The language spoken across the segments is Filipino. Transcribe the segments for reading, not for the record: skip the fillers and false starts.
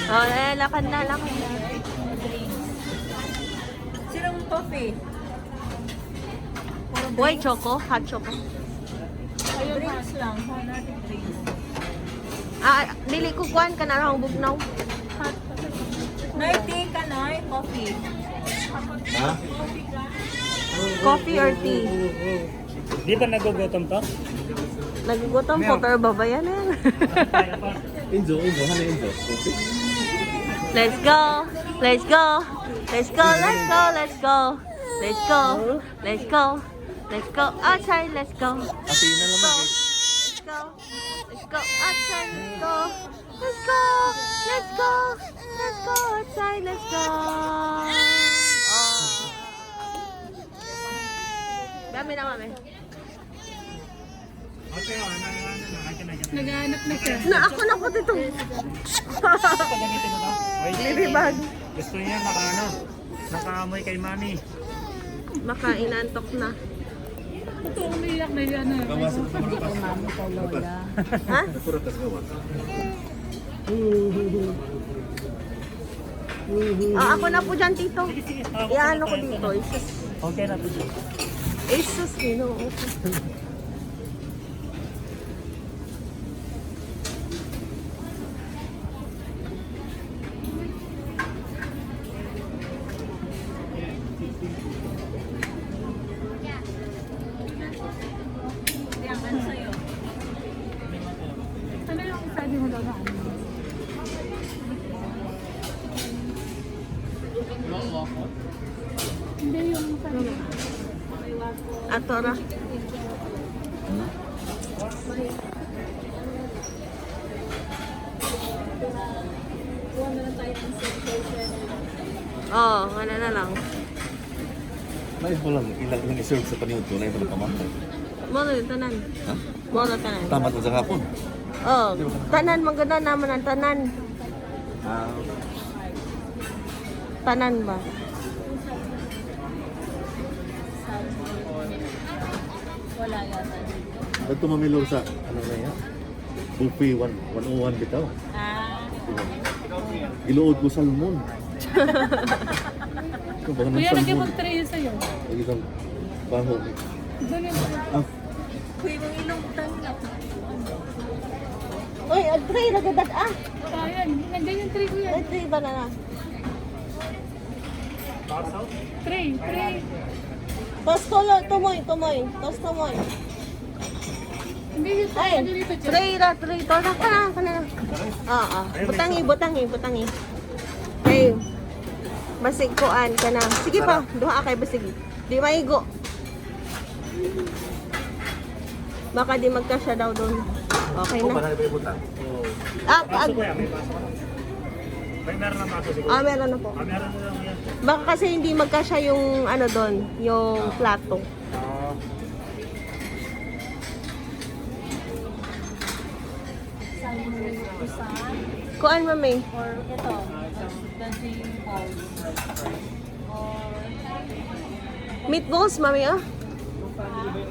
Oh, lakad na, lakad na. Sirang coffee. White choco, hot choco. Ayun, drinks lang. Natin drinks. Dili ko kuan ka na lang bugnaw. Nay, tea ka na, coffee. Ha? Coffee or tea? Di ba nagugutom to? Nagugutom po pero babayan na yan. Enzo, ano Enzo? Let's go! Let's go! Let's go! Let's go! Let's go! Let's go! Let's go! Let's go outside! Let's go! Ati na naman eh. Let's go! Let's go outside! Let's go! Let's go! Let's go! Let's go outside! Let's go! Oh. Dami na mami. Okay, Naghahanap na siya. Na ako na po dito. Pagamitin mo to? Wait. Baby bag. Gusto niya nakaamoy kay mami. Makainantok na. Ito, umiyak na yan. Kamasok sa mga pas. Ha? Puratas mo ba? Ako na po dyan, tito. Iano ko dito. Isus. Okay na to. Isus, no. Ano sa'yo? Ano yung sabi mo daw na ano? Hindi yung sabi mo. Atora. Oh, wala na lang. Nais mo lang ilang iserve sa paniod ko na ito pamantay. Mono yung tanan. Ha? Mono tanan. Tama ito sa hapon. Oh, tanan maganda naman ang tanan. Tanan ba? Wala yata. Ito mamilor sa ano na yan? Buffet 101 bitaw. Iluod ko salmon. Kuya, nagkipag-try yun sa'yo. Lagi kang baho. Doon yung Kuya, mong ilong tanggap. Uy, tray na gadat Ayan, nandiyan yung tray, kuya. Tray ba na na? Tray. Tos tumoy. Tos tumoy. Hindi yung Ay, ano dito, Che. tray. To na ka na. Butangi. Hey. Basig koan ka na. Sige pa, duha kay basig. Di maigo. Baka di magkasya daw doon. Okay Kung na. paano ba ibutang? Paso ko yan, may paso ka na. May meron na paso siguro. Meron na po. Meron mo lang yan. Baka kasi hindi magkasya yung ano doon, yung plato. Kuan mami. Or ito, dancing balls. Or Meatballs mami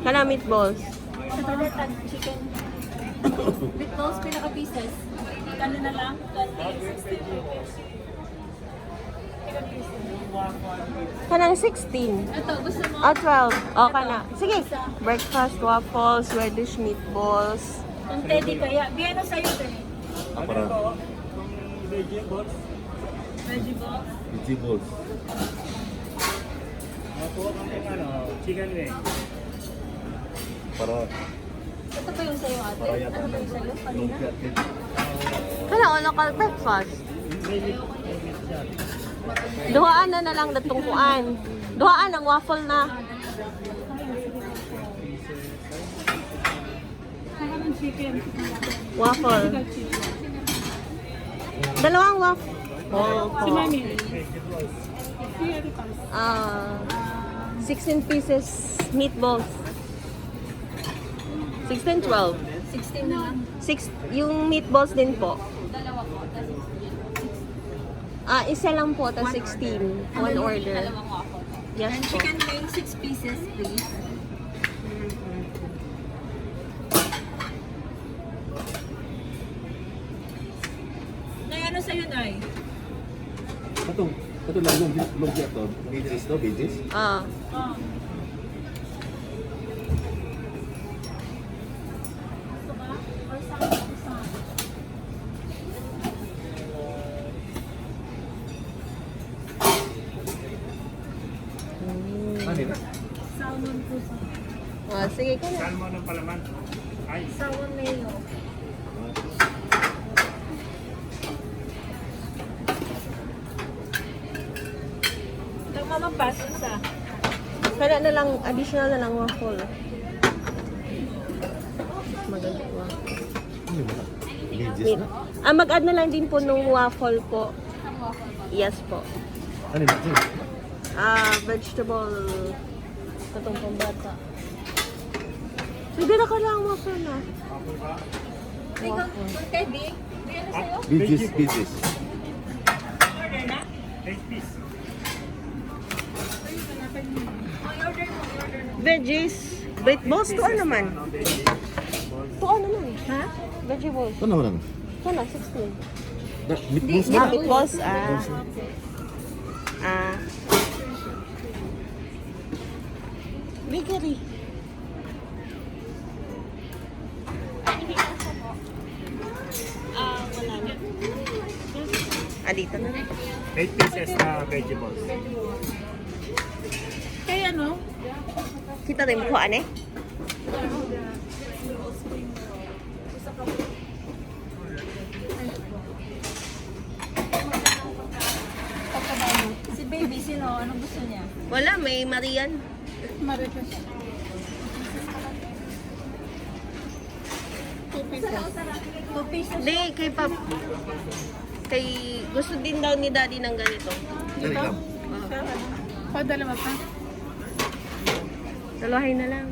Kana meatballs. sa chicken. Meatballs, pinaka-pieces. Kano na lang? 16. Kanang 16. Ito, gusto mo? 12. Kana. Sige. Breakfast waffles, Swedish meatballs. Kung teddy kaya, biyano sa'yo din. Para Veggie balls. Veggie balls. vegetables. Nakuha kami chicken wing. Para Ito pa yung sa'yo, ate? para yata Ano pa yung sa'yo? Kanina? lumpia. Kana local breakfast. Duhaan na lang datong kuan. Duhaan ang waffle na. Saka ng chicken. Waffle. Dalawang waffle. Si Mami. 16 pieces meatballs. 16, 12. 16 na lang. Yung meatballs din po. Dalawa po. Isa lang po, ta 16. One order. Dalawang waffle. Yes And po. chicken wing, 6 pieces, please. Ngayon, Magkano sa'yo, Nay? Ito lang lumpia to. Bidis to, bidis. Ah. Oh. Ano yun? Salmon po sa... Ah, sige ka na. Salmon ng palaman. Ay, Salmon mayo. Nagmamabas sa... Kaya na lang, additional na lang waffle. Maganda waffle. Ano yun? Bidis na? Ah, mag-add na lang din po nung waffle po. Yes po. Ano yun? Ah, vegetable. Itong pambata. Sige na ka lang waffle na. Ikaw, kay Big? May ano sa'yo? Bidis, bidis. Order na? 8 piece. I-order mo, i-order mo. Veggies. Balls, tuan naman. Tuan naman. Ha? Vegetables. Ano naman? Ito na, 16. Meatballs Ah, na? meatballs. Ah. Ah. Bakery. Ah, wala na. Ah, dito na. 8 pieces na vegetables. Kaya ano? Kita rin mo ano eh? Si baby, sino? Anong gusto niya? Wala, may Marian. Marites. 2 pieces. 2 pieces. Hindi, kay Pap. Kay, gusto din daw ni Daddy ng ganito. Ano lang? Dalawa pa. Dalawahin na lang.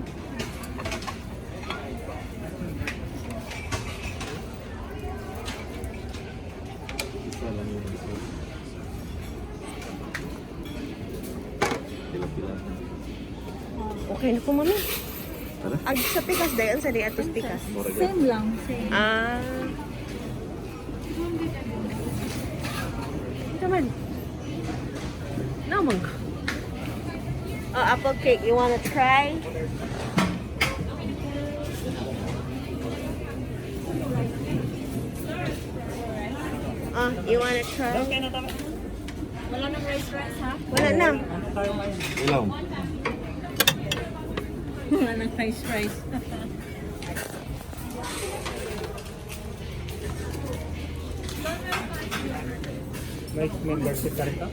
Isa lang yun. Pila-pila. Okay na po, mami. Ano? Ag sa pikas dayon sa di atos pikas. Moraga. Same lang. Same. Ah. Naman. Naman ka. Oh, apple cake. You wanna try? Oh, you wanna try? Okay na tama. Wala nang rice, ha? Wala na. Ano tayo ngayon? Ilaw. Wala nang rice. May membership ka rin ka?